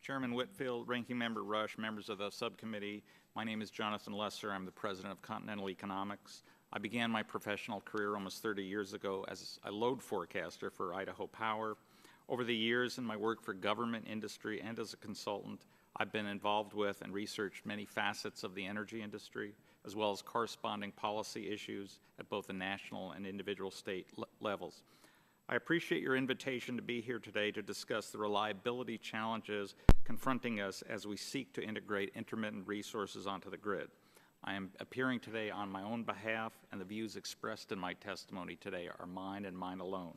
Chairman Whitfield, Ranking Member Rush, members of the subcommittee, my name is Jonathan Lesser. I'm the President of Continental Economics. I began my professional career almost 30 years ago as a load forecaster for Idaho Power. Over the years in my work for government, industry, and as a consultant, I've been involved with and researched many facets of the energy industry, as well as corresponding policy issues at both the national and individual state levels. I appreciate your invitation to be here today to discuss the reliability challenges confronting us as we seek to integrate intermittent resources onto the grid. I am appearing today on my own behalf, and the views expressed in my testimony today are mine and mine alone.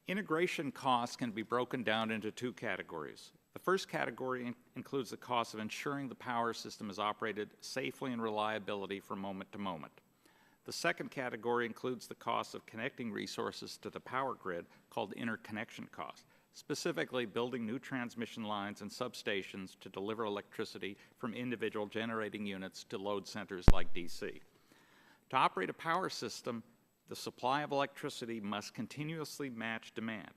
Integration costs can be broken down into two categories. The first category includes the cost of ensuring the power system is operated safely and reliably from moment to moment. The second category includes the cost of connecting resources to the power grid, called interconnection costs, specifically building new transmission lines and substations to deliver electricity from individual generating units to load centers like DC. To operate a power system, the supply of electricity must continuously match demand.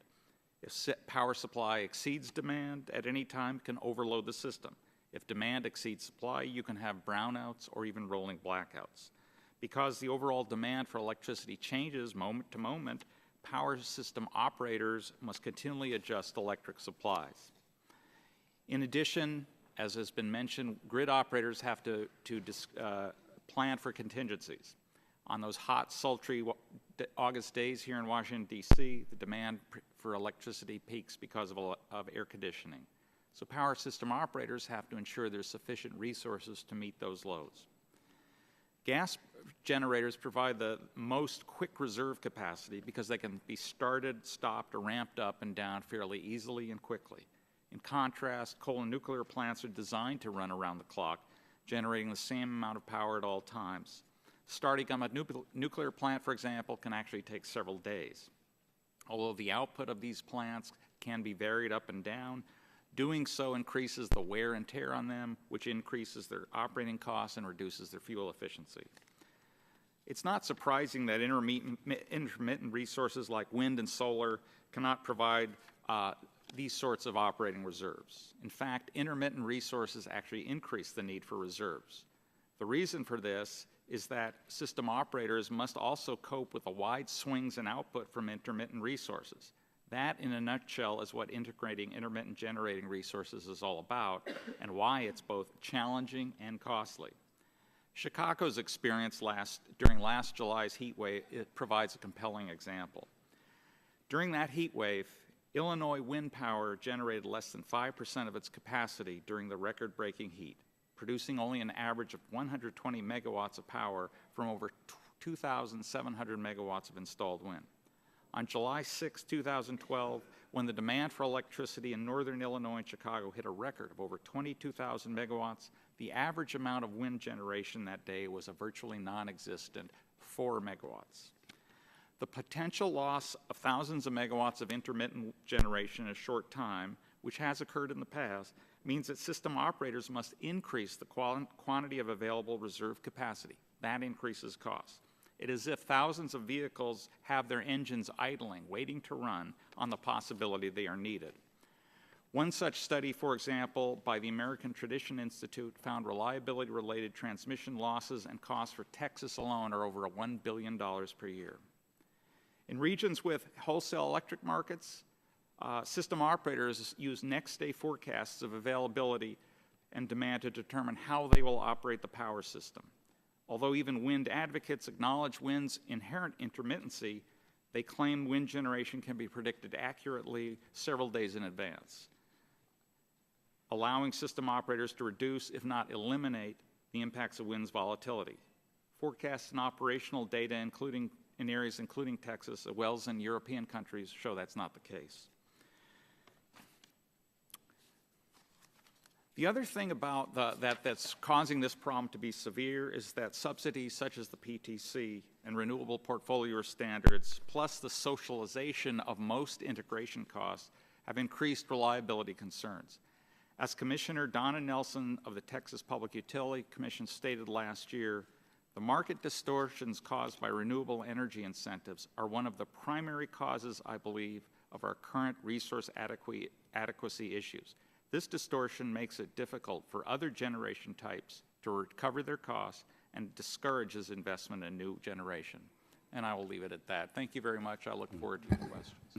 If power supply exceeds demand at any time, it can overload the system. If demand exceeds supply, you can have brownouts or even rolling blackouts. Because the overall demand for electricity changes moment to moment, power system operators must continually adjust electric supplies. In addition, as has been mentioned, grid operators have to plan for contingencies. On those hot, sultry August days here in Washington, D.C., the demand for electricity peaks because of air conditioning. So power system operators have to ensure there's sufficient resources to meet those loads. Gas generators provide the most quick reserve capacity because they can be started, stopped, or ramped up and down fairly easily and quickly. In contrast, coal and nuclear plants are designed to run around the clock, generating the same amount of power at all times. Starting up a nuclear plant, for example, can actually take several days. Although the output of these plants can be varied up and down, doing so increases the wear and tear on them, which increases their operating costs and reduces their fuel efficiency. It's not surprising that intermittent resources like wind and solar cannot provide these sorts of operating reserves. In fact, intermittent resources actually increase the need for reserves. The reason for this is that system operators must also cope with the wide swings in output from intermittent resources. That, in a nutshell, is what integrating intermittent generating resources is all about and why it's both challenging and costly. Chicago's experience during last July's heat wave provides a compelling example. During that heat wave, Illinois wind power generated less than 5% of its capacity during the record-breaking heat, producing only an average of 120 megawatts of power from over 2,700 megawatts of installed wind. On July 6, 2012, when the demand for electricity in northern Illinois and Chicago hit a record of over 22,000 megawatts, the average amount of wind generation that day was a virtually non-existent 4 megawatts. The potential loss of thousands of megawatts of intermittent generation in a short time, which has occurred in the past, means that system operators must increase the quantity of available reserve capacity. That increases costs. It is as if thousands of vehicles have their engines idling, waiting to run on the possibility they are needed. One such study, for example, by the American Tradition Institute found reliability-related transmission losses and costs for Texas alone are over $1 billion per year. In regions with wholesale electric markets, system operators use next-day forecasts of availability and demand to determine how they will operate the power system. Although even wind advocates acknowledge wind's inherent intermittency, they claim wind generation can be predicted accurately several days in advance, allowing system operators to reduce, if not eliminate, the impacts of wind's volatility. Forecasts and operational data in areas including Texas, as well as in European countries, show that's not the case. The other thing about that's causing this problem to be severe is that subsidies such as the PTC and renewable portfolio standards, plus the socialization of most integration costs, have increased reliability concerns. As Commissioner Donna Nelson of the Texas Public Utility Commission stated last year, the market distortions caused by renewable energy incentives are one of the primary causes, I believe, of our current resource adequacy issues. This distortion makes it difficult for other generation types to recover their costs and discourages investment in new generation. And I will leave it at that. Thank you very much. I look forward to your questions.